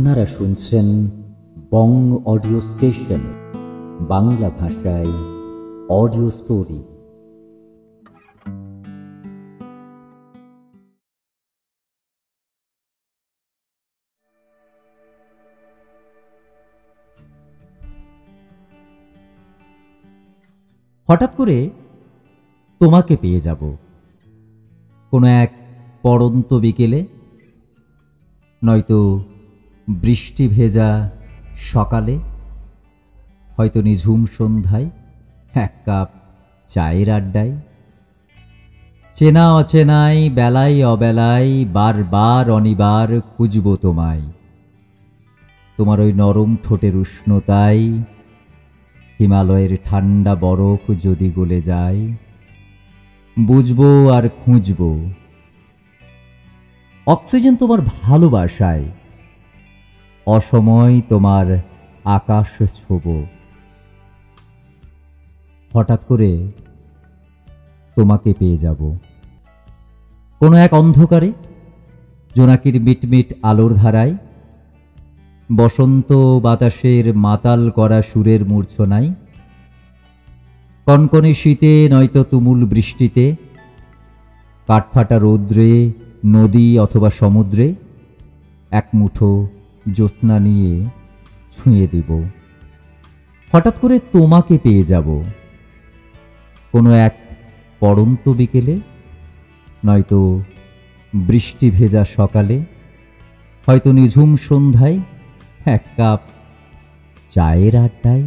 আপনারা শুনছেন বং audio station, Bangla ভাষায় অডিও স্টোরি। হঠাৎ করে তোমাকে পেয়ে যাব কোনো এক পড়ন্ত বিকেলে, নয়তো বৃষ্টি ভেজা সকালে, হয়তো নিঝুম সন্ধ্যায় এক কাপ চায়ের আড্ডায়। চেনা অচেনায় বেলায় অবেলায় বারবার অনিবার খুঁজব তোমায়। তোমার ওই নরম ঠোঁটের উষ্ণতায় হিমালয়ের ঠান্ডা বরফ যদি গলে যায়, বুঝবো আর খুঁজবো। অক্সিজেন তোমার ভালোবাসায়, অসময় তোমার আকাশ ছোব। হঠাৎ করে তোমাকে পেয়ে যাব কোনো এক অন্ধকারে, জোনাকির মিটমিট আলোর ধারায়, বসন্ত বাতাসের মাতাল করা সুরের মূর্ছনায়, কনকনে শীতে নয়তো তুমুল বৃষ্টিতে, কাঠফাটা রৌদ্রে নদী অথবা সমুদ্রে এক মুঠো জ্যোৎস্না নিয়ে ছুঁয়ে দেব। হঠাৎ করে তোমাকে পেয়ে যাব কোনো এক পড়ন্ত বিকেলে, নয়তো বৃষ্টি ভেজা সকালে, হয়তো নিঝুম সন্ধ্যায় এক কাপ চায়ের আড্ডায়।